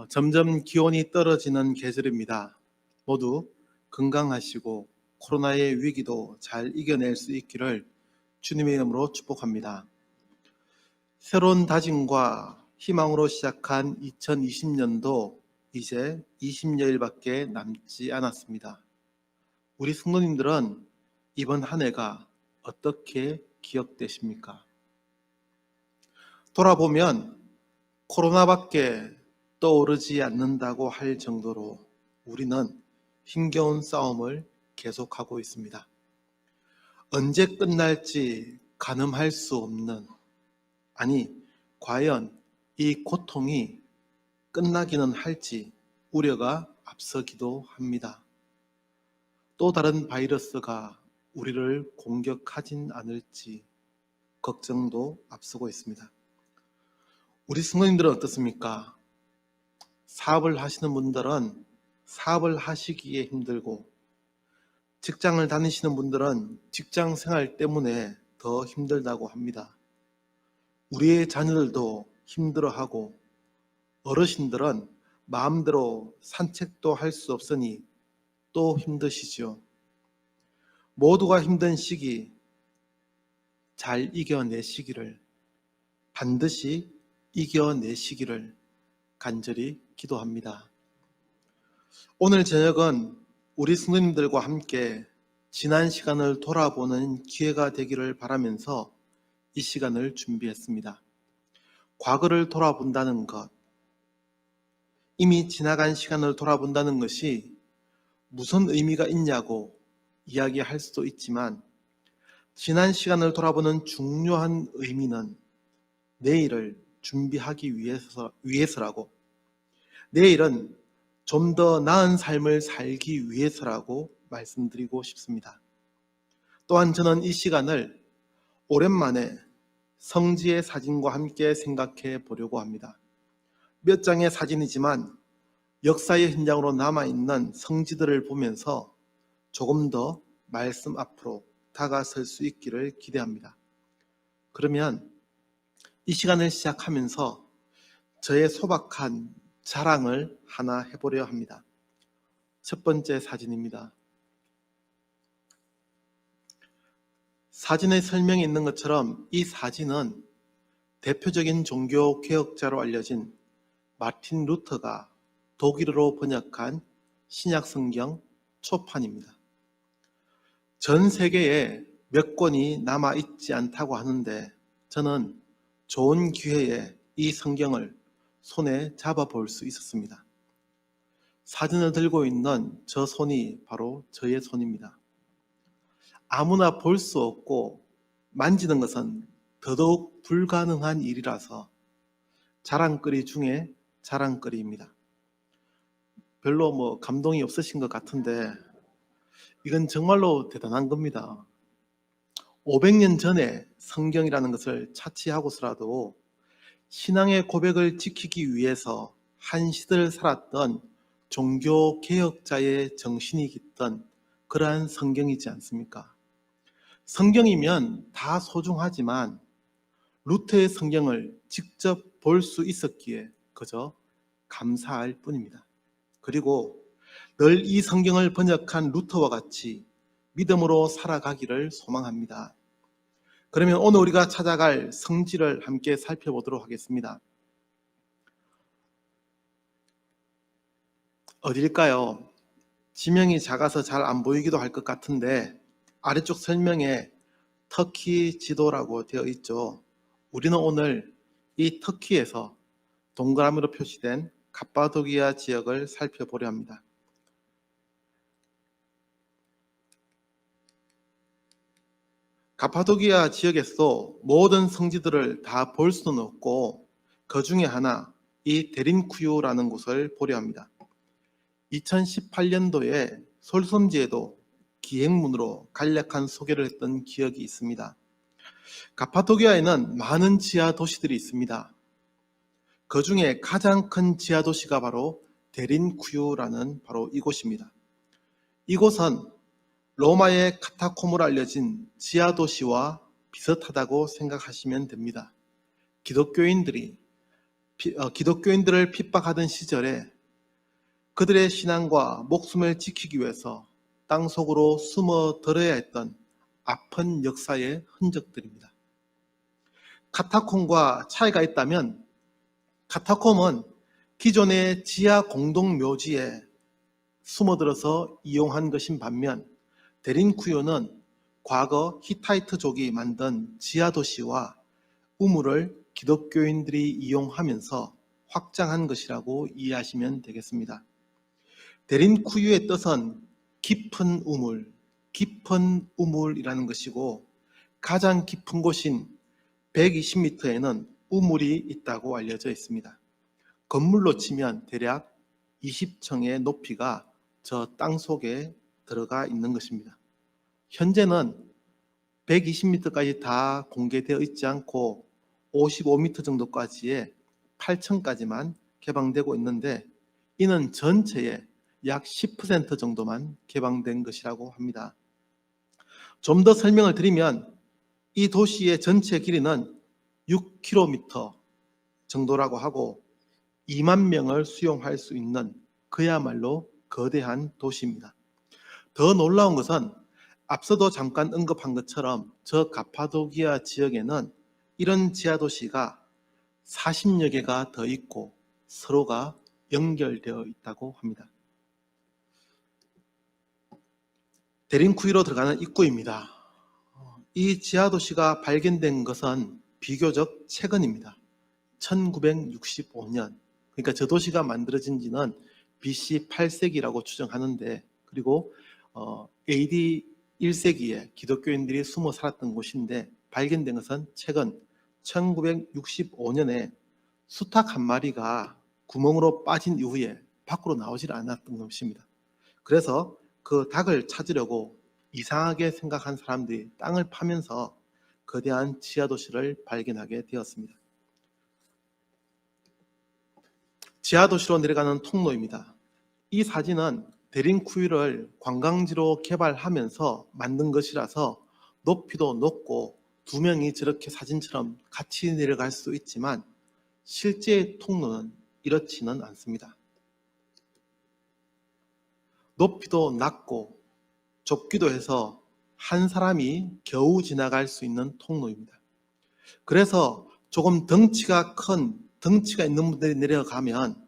점점 기온이 떨어지는 계절입니다. 모두 건강하시고 코로나의 위기도 잘 이겨낼 수 있기를 주님의 이름으로 축복합니다. 새로운 다짐과 희망으로 시작한 2020년도 이제 20여일밖에 남지 않았습니다. 우리 성도님들은 이번 한 해가 어떻게 기억되십니까? 돌아보면 코로나밖에 떠오르지 않는다고 할 정도로 우리는 힘겨운 싸움을 계속하고 있습니다. 언제 끝날지 가늠할 수 없는, 과연 이 고통이 끝나기는 할지 우려가 앞서기도 합니다. 또 다른 바이러스가 우리를 공격하진 않을지 걱정도 앞서고 있습니다. 우리 성도님들은 어떻습니까? 사업을 하시는 분들은 사업을 하시기에 힘들고, 직장을 다니시는 분들은 직장 생활 때문에 더 힘들다고 합니다. 우리의 자녀들도 힘들어하고, 어르신들은 마음대로 산책도 할 수 없으니 또 힘드시죠. 모두가 힘든 시기 잘 이겨내시기를, 반드시 이겨내시기를 간절히 기도합니다. 오늘 저녁은 우리 성도님들과 함께 지난 시간을 돌아보는 기회가 되기를 바라면서 이 시간을 준비했습니다. 과거를 돌아본다는 것, 이미 지나간 시간을 돌아본다는 것이 무슨 의미가 있냐고 이야기할 수도 있지만, 지난 시간을 돌아보는 중요한 의미는 내일을 준비하기 위해서라고, 내일은 좀 더 나은 삶을 살기 위해서라고 말씀드리고 싶습니다. 또한 저는 이 시간을 오랜만에 성지의 사진과 함께 생각해 보려고 합니다. 몇 장의 사진이지만 역사의 현장으로 남아있는 성지들을 보면서 조금 더 말씀 앞으로 다가설 수 있기를 기대합니다. 그러면 이 시간을 시작하면서 저의 소박한 자랑을 하나 해보려 합니다. 첫 번째 사진입니다. 사진의 설명에 있는 것처럼 이 사진은 대표적인 종교 개혁자로 알려진 마틴 루터가 독일어로 번역한 신약 성경 초판입니다. 전 세계에 몇 권이 남아있지 않다고 하는데, 저는 좋은 기회에 이 성경을 손에 잡아볼 수 있었습니다. 사진을 들고 있는 저 손이 바로 저의 손입니다. 아무나 볼 수 없고 만지는 것은 더더욱 불가능한 일이라서 자랑거리 중에 자랑거리입니다. 별로 감동이 없으신 것 같은데 이건 정말로 대단한 겁니다. 500년 전에 성경이라는 것을 차치하고서라도 신앙의 고백을 지키기 위해서 한 시대를 살았던 종교 개혁자의 정신이 깃든 그러한 성경이지 않습니까? 성경이면 다 소중하지만 루터의 성경을 직접 볼 수 있었기에 그저 감사할 뿐입니다. 그리고 늘 이 성경을 번역한 루터와 같이 믿음으로 살아가기를 소망합니다. 그러면 오늘 우리가 찾아갈 성지를 함께 살펴보도록 하겠습니다. 어딜까요? 지명이 작아서 잘 안 보이기도 할 것 같은데 아래쪽 설명에 터키 지도라고 되어 있죠. 우리는 오늘 이 터키에서 동그라미로 표시된 갑바도기아 지역을 살펴보려 합니다. 갑바도기아 지역에서도 모든 성지들을 다 볼 수는 없고 그 중에 하나, 이 데린쿠유라는 곳을 보려 합니다. 2018년도에 솔섬지에도 기행문으로 간략한 소개를 했던 기억이 있습니다. 갑바도기아에는 많은 지하 도시들이 있습니다. 그 중에 가장 큰 지하 도시가 바로 데린쿠유라는 바로 이곳입니다. 이곳은 로마의 카타콤으로 알려진 지하 도시와 비슷하다고 생각하시면 됩니다. 기독교인들이 기독교인들을 핍박하던 시절에 그들의 신앙과 목숨을 지키기 위해서 땅속으로 숨어들어야 했던 아픈 역사의 흔적들입니다. 카타콤과 차이가 있다면 카타콤은 기존의 지하 공동묘지에 숨어들어서 이용한 것인 반면 데린쿠유는 과거 히타이트족이 만든 지하도시와 우물을 기독교인들이 이용하면서 확장한 것이라고 이해하시면 되겠습니다. 데린쿠유의 뜻은 깊은 우물이라는 것이고 가장 깊은 곳인 120m에는 우물이 있다고 알려져 있습니다. 건물로 치면 대략 20층의 높이가 저 땅속에 들어가 있는 것입니다. 현재는 120m까지 다 공개되어 있지 않고 55m 정도까지의 8층까지만 개방되고 있는데 이는 전체의 약 10% 정도만 개방된 것이라고 합니다. 좀 더 설명을 드리면 이 도시의 전체 길이는 6km 정도라고 하고 2만 명을 수용할 수 있는 그야말로 거대한 도시입니다. 더 놀라운 것은 앞서도 잠깐 언급한 것처럼 저 가파도기아 지역에는 이런 지하도시가 40여 개가 더 있고 서로가 연결되어 있다고 합니다. 데린쿠유로 들어가는 입구입니다. 이 지하도시가 발견된 것은 비교적 최근입니다. 1965년, 그러니까 저 도시가 만들어진 지는 BC 8세기라고 추정하는데, 그리고 AD 1세기에 기독교인들이 숨어 살았던 곳인데 발견된 것은 최근 1965년에 수탉 한 마리가 구멍으로 빠진 이후에 밖으로 나오질 않았던 것입니다. 그래서 그 닭을 찾으려고 이상하게 생각한 사람들이 땅을 파면서 거대한 지하도시를 발견하게 되었습니다. 지하도시로 내려가는 통로입니다. 이 사진은 데린쿠유를 관광지로 개발하면서 만든 것이라서 높이도 높고 두 명이 저렇게 사진처럼 같이 내려갈 수 있지만 실제 통로는 이렇지는 않습니다. 높이도 낮고 좁기도 해서 한 사람이 겨우 지나갈 수 있는 통로입니다. 그래서 조금 덩치가 있는 분들이 내려가면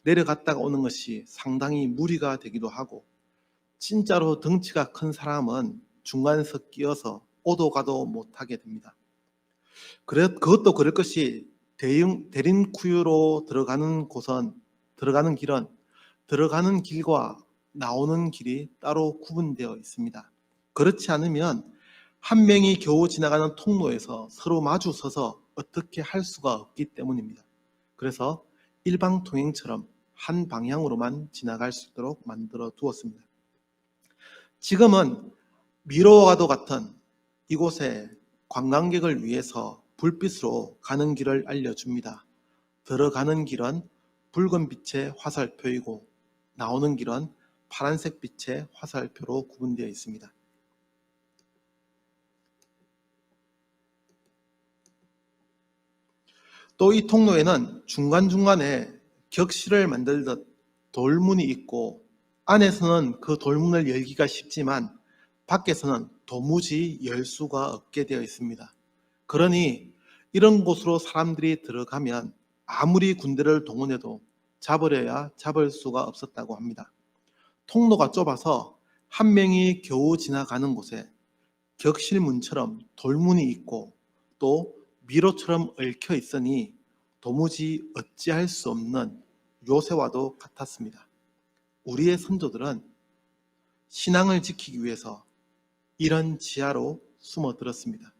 내려갔다가 오는 것이 상당히 무리가 되기도 하고, 진짜로 덩치가 큰 사람은 중간에서 끼어서 오도 가도 못하게 됩니다. 그것도 그럴 것이 데린쿠유로 들어가는 길은 들어가는 길과 나오는 길이 따로 구분되어 있습니다. 그렇지 않으면 한 명이 겨우 지나가는 통로에서 서로 마주 서서 어떻게 할 수가 없기 때문입니다. 그래서 일방통행처럼 한 방향으로만 지나갈 수 있도록 만들어 두었습니다. 지금은 미로와도 같은 이곳에 관광객을 위해서 불빛으로 가는 길을 알려줍니다. 들어가는 길은 붉은 빛의 화살표이고 나오는 길은 파란색 빛의 화살표로 구분되어 있습니다. 또 이 통로에는 중간중간에 격실을 만들듯 돌문이 있고 안에서는 그 돌문을 열기가 쉽지만 밖에서는 도무지 열 수가 없게 되어 있습니다. 그러니 이런 곳으로 사람들이 들어가면 아무리 군대를 동원해도 잡으려야 잡을 수가 없었다고 합니다. 통로가 좁아서 한 명이 겨우 지나가는 곳에 격실문처럼 돌문이 있고 또 미로처럼 얽혀 있으니 도무지 어찌할 수 없는 요새와도 같았습니다. 우리의 선조들은 신앙을 지키기 위해서 이런 지하로 숨어들었습니다.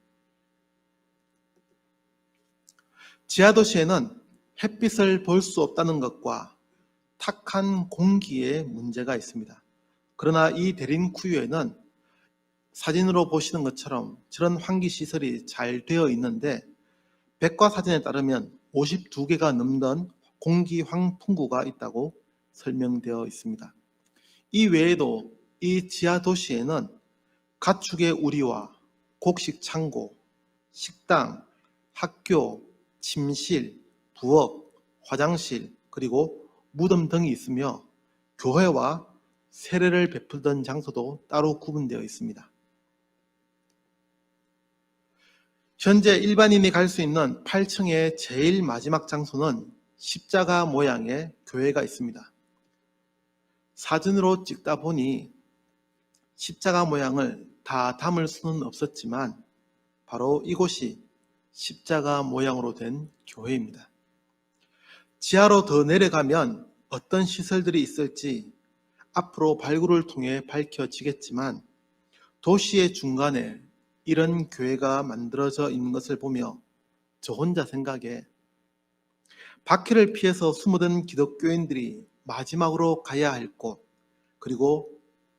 지하도시에는 햇빛을 볼 수 없다는 것과 탁한 공기에 문제가 있습니다. 그러나 이 데린쿠유에는 사진으로 보시는 것처럼 저런 환기시설이 잘 되어 있는데 백과사전에 따르면 52개가 넘는 공기 환풍구가 있다고 설명되어 있습니다. 이 외에도 이 지하도시에는 가축의 우리와 곡식 창고, 식당, 학교, 침실, 부엌, 화장실, 그리고 무덤 등이 있으며 교회와 세례를 베풀던 장소도 따로 구분되어 있습니다. 현재 일반인이 갈 수 있는 8층의 제일 마지막 장소는 십자가 모양의 교회가 있습니다. 사진으로 찍다 보니 십자가 모양을 다 담을 수는 없었지만 바로 이곳이 십자가 모양으로 된 교회입니다. 지하로 더 내려가면 어떤 시설들이 있을지 앞으로 발굴을 통해 밝혀지겠지만 도시의 중간에 이런 교회가 만들어져 있는 것을 보며 저 혼자 생각에 박해를 피해서 숨어든 기독교인들이 마지막으로 가야 할 곳, 그리고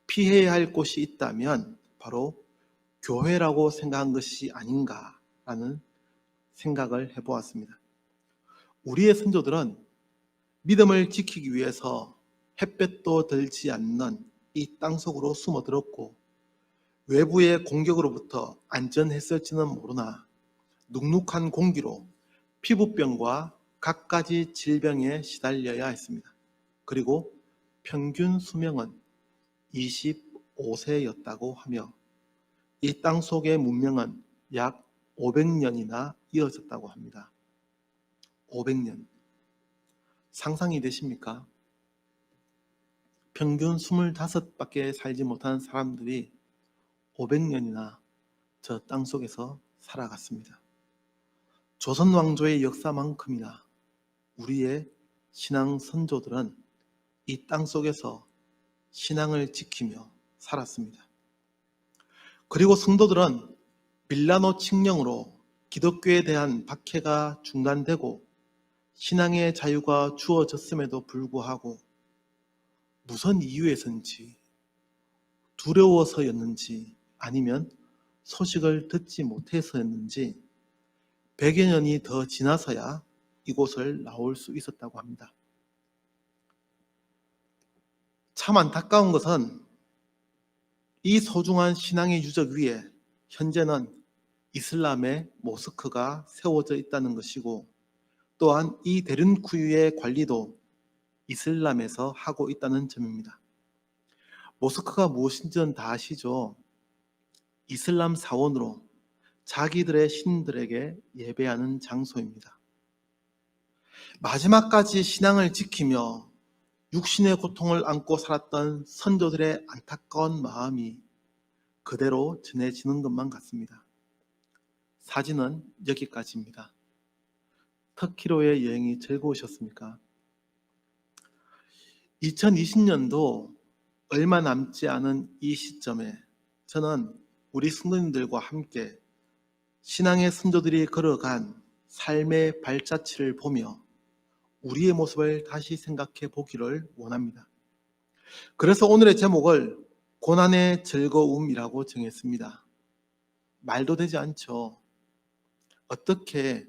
피해야 할 곳이 있다면 바로 교회라고 생각한 것이 아닌가라는 생각을 해보았습니다. 우리의 선조들은 믿음을 지키기 위해서 햇볕도 들지 않는 이 땅속으로 숨어들었고 외부의 공격으로부터 안전했을지는 모르나 눅눅한 공기로 피부병과 갖가지 질병에 시달려야 했습니다. 그리고 평균 수명은 25세였다고 하며 이 땅속의 문명은 약 500년이나 이어졌다고 합니다. 500년. 상상이 되십니까? 평균 25밖에 살지 못한 사람들이 500년이나 저 땅속에서 살아갔습니다. 조선 왕조의 역사만큼이나 우리의 신앙 선조들은 이 땅속에서 신앙을 지키며 살았습니다. 그리고 성도들은 밀라노 칙령으로 기독교에 대한 박해가 중단되고 신앙의 자유가 주어졌음에도 불구하고 무슨 이유에서인지 두려워서였는지 아니면 소식을 듣지 못해서였는지 100여 년이 더 지나서야 이곳을 나올 수 있었다고 합니다. 참 안타까운 것은 이 소중한 신앙의 유적 위에 현재는 이슬람의 모스크가 세워져 있다는 것이고 또한 이 데른쿠유의 관리도 이슬람에서 하고 있다는 점입니다. 모스크가 무엇인지는 다 아시죠? 이슬람 사원으로 자기들의 신들에게 예배하는 장소입니다. 마지막까지 신앙을 지키며 육신의 고통을 안고 살았던 선조들의 안타까운 마음이 그대로 전해지는 것만 같습니다. 사진은 여기까지입니다. 터키로의 여행이 즐거우셨습니까? 2020년도 얼마 남지 않은 이 시점에 저는 우리 성도님들과 함께 신앙의 선조들이 걸어간 삶의 발자취를 보며 우리의 모습을 다시 생각해 보기를 원합니다. 그래서 오늘의 제목을 고난의 즐거움이라고 정했습니다. 말도 되지 않죠. 어떻게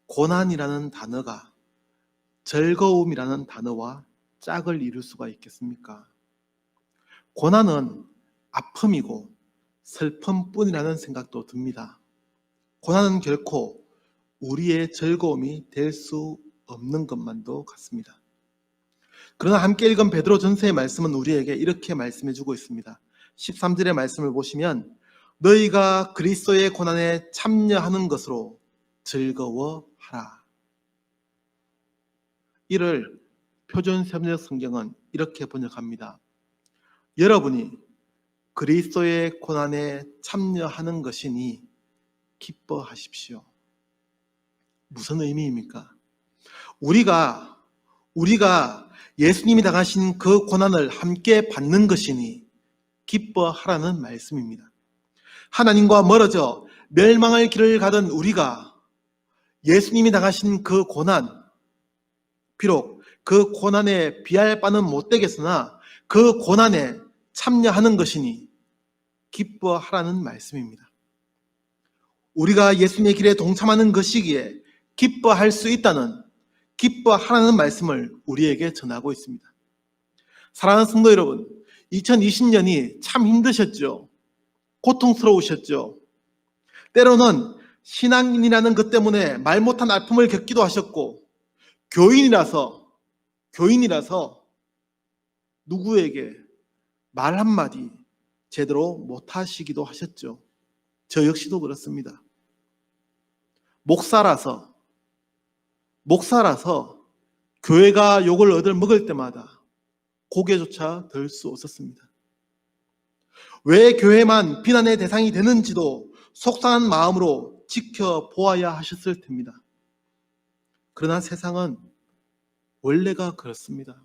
고난이라는 단어가 즐거움이라는 단어와 짝을 이룰 수가 있겠습니까? 고난은 아픔이고 슬픔뿐이라는 생각도 듭니다. 고난은 결코 우리의 즐거움이 될 수 없는 것만도 같습니다. 그러나 함께 읽은 베드로전서의 말씀은 우리에게 이렇게 말씀해 주고 있습니다. 13절의 말씀을 보시면 너희가 그리스도의 고난에 참여하는 것으로 즐거워하라. 이를 표준 세번역 성경은 이렇게 번역합니다. 여러분이 그리스도의 고난에 참여하는 것이니 기뻐하십시오. 무슨 의미입니까? 우리가 예수님이 당하신 그 고난을 함께 받는 것이니 기뻐하라는 말씀입니다. 하나님과 멀어져 멸망의 길을 가던 우리가 예수님이 당하신 그 고난, 비록 그 고난에 비할 바는 못 되겠으나 그 고난에 참여하는 것이니 기뻐하라는 말씀입니다. 우리가 예수님의 길에 동참하는 것이기에 기뻐할 수 있다는, 기뻐하라는 말씀을 우리에게 전하고 있습니다. 사랑하는 성도 여러분, 2020년이 참 힘드셨죠? 고통스러우셨죠? 때로는 신앙인이라는 것 때문에 말 못한 아픔을 겪기도 하셨고, 교인이라서 누구에게 말 한마디 제대로 못하시기도 하셨죠. 저 역시도 그렇습니다. 목사라서 교회가 욕을 얻어먹을 때마다 고개조차 들 수 없었습니다. 왜 교회만 비난의 대상이 되는지도 속상한 마음으로 지켜보아야 하셨을 텐니다. 그러나 세상은 원래가 그렇습니다.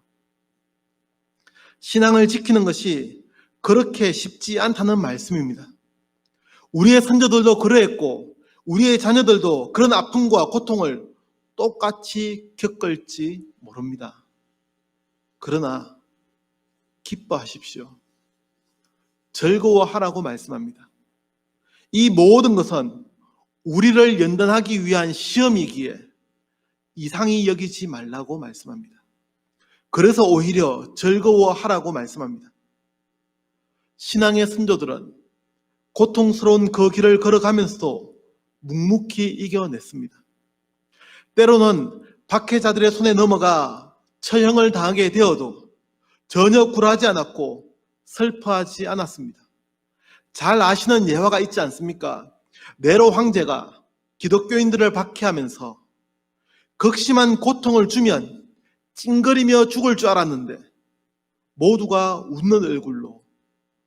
신앙을 지키는 것이 그렇게 쉽지 않다는 말씀입니다. 우리의 선조들도 그러했고 우리의 자녀들도 그런 아픔과 고통을 똑같이 겪을지 모릅니다. 그러나 기뻐하십시오. 즐거워하라고 말씀합니다. 이 모든 것은 우리를 연단하기 위한 시험이기에 이상히 여기지 말라고 말씀합니다. 그래서 오히려 즐거워하라고 말씀합니다. 신앙의 선조들은 고통스러운 그 길을 걸어가면서도 묵묵히 이겨냈습니다. 때로는 박해자들의 손에 넘어가 처형을 당하게 되어도 전혀 굴하지 않았고 슬퍼하지 않았습니다. 잘 아시는 예화가 있지 않습니까? 네로 황제가 기독교인들을 박해하면서 극심한 고통을 주면 찡그리며 죽을 줄 알았는데 모두가 웃는 얼굴로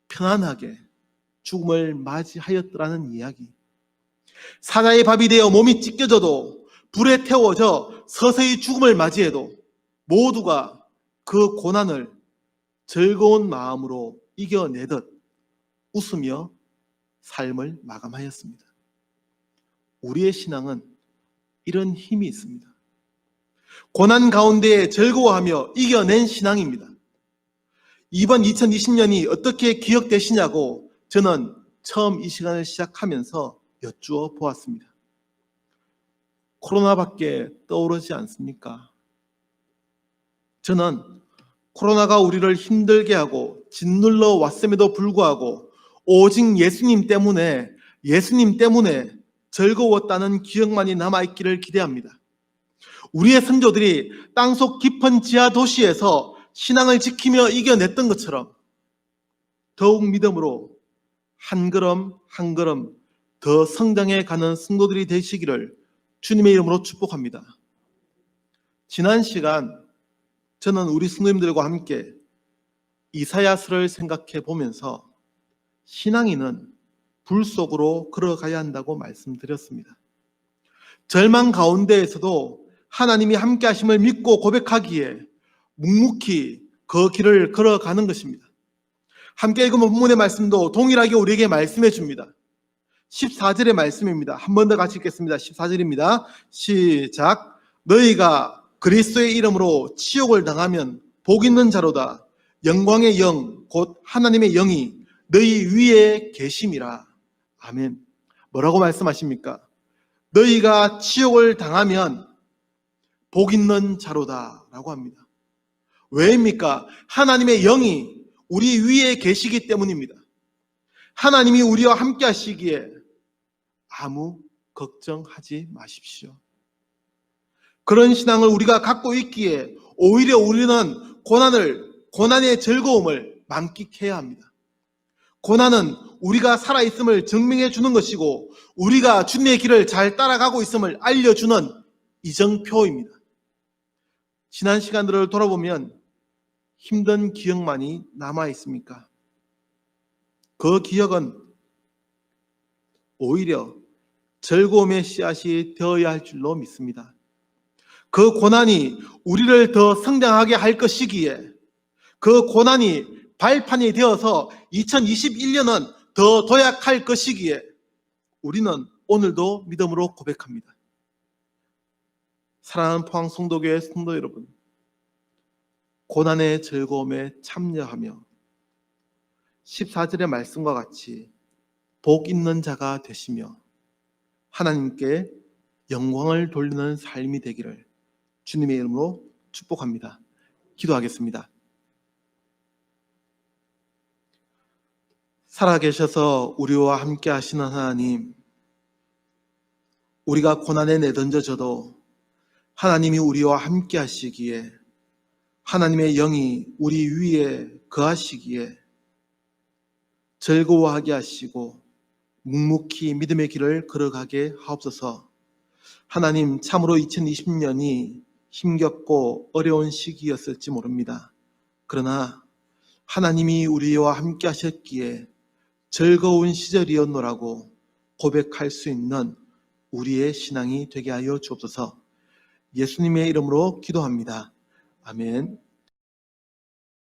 편안하게 죽음을 맞이하였더라는 이야기. 사자의 밥이 되어 몸이 찢겨져도 불에 태워져 서서히 죽음을 맞이해도 모두가 그 고난을 즐거운 마음으로 이겨내듯 웃으며 삶을 마감하였습니다. 우리의 신앙은 이런 힘이 있습니다. 고난 가운데 즐거워하며 이겨낸 신앙입니다. 이번 2020년이 어떻게 기억되시냐고 저는 처음 이 시간을 시작하면서 여쭈어 보았습니다. 코로나밖에 떠오르지 않습니까? 저는 코로나가 우리를 힘들게 하고 짓눌러 왔음에도 불구하고 오직 예수님 때문에 즐거웠다는 기억만이 남아있기를 기대합니다. 우리의 선조들이 땅속 깊은 지하 도시에서 신앙을 지키며 이겨냈던 것처럼 더욱 믿음으로 한 걸음 한 걸음 더 성장해 가는 성도들이 되시기를 주님의 이름으로 축복합니다. 지난 시간 저는 우리 성도님들과 함께 이사야서를 생각해 보면서 신앙인은 불 속으로 걸어가야 한다고 말씀드렸습니다. 절망 가운데에서도 하나님이 함께 하심을 믿고 고백하기에 묵묵히 그 길을 걸어가는 것입니다. 함께 읽으면 본문의 말씀도 동일하게 우리에게 말씀해 줍니다. 14절의 말씀입니다. 한 번 더 같이 읽겠습니다. 14절입니다. 시작. 너희가 그리스도의 이름으로 치욕을 당하면 복 있는 자로다. 영광의 영 곧 하나님의 영이 너희 위에 계심이라. 아멘. 뭐라고 말씀하십니까? 너희가 치욕을 당하면 복 있는 자로다 라고 합니다. 왜입니까? 하나님의 영이 우리 위에 계시기 때문입니다. 하나님이 우리와 함께 하시기에 아무 걱정하지 마십시오. 그런 신앙을 우리가 갖고 있기에 오히려 우리는 고난의 즐거움을 만끽해야 합니다. 고난은 우리가 살아있음을 증명해 주는 것이고 우리가 주님의 길을 잘 따라가고 있음을 알려주는 이정표입니다. 지난 시간들을 돌아보면 힘든 기억만이 남아 있습니까? 그 기억은 오히려 즐거움의 씨앗이 되어야 할 줄로 믿습니다. 그 고난이 우리를 더 성장하게 할 것이기에 그 고난이 발판이 되어서 2021년은 더 도약할 것이기에 우리는 오늘도 믿음으로 고백합니다. 사랑하는 포항 성도교회 성도 여러분, 고난의 즐거움에 참여하며 14절의 말씀과 같이 복 있는 자가 되시며 하나님께 영광을 돌리는 삶이 되기를 주님의 이름으로 축복합니다. 기도하겠습니다. 살아계셔서 우리와 함께 하시는 하나님, 우리가 고난에 내던져져도 하나님이 우리와 함께 하시기에, 하나님의 영이 우리 위에 거하시기에 즐거워하게 하시고 묵묵히 믿음의 길을 걸어가게 하옵소서. 하나님, 참으로 2020년이 힘겹고 어려운 시기였을지 모릅니다. 그러나 하나님이 우리와 함께 하셨기에 즐거운 시절이었노라고 고백할 수 있는 우리의 신앙이 되게 하여 주옵소서. 예수님의 이름으로 기도합니다. 아멘.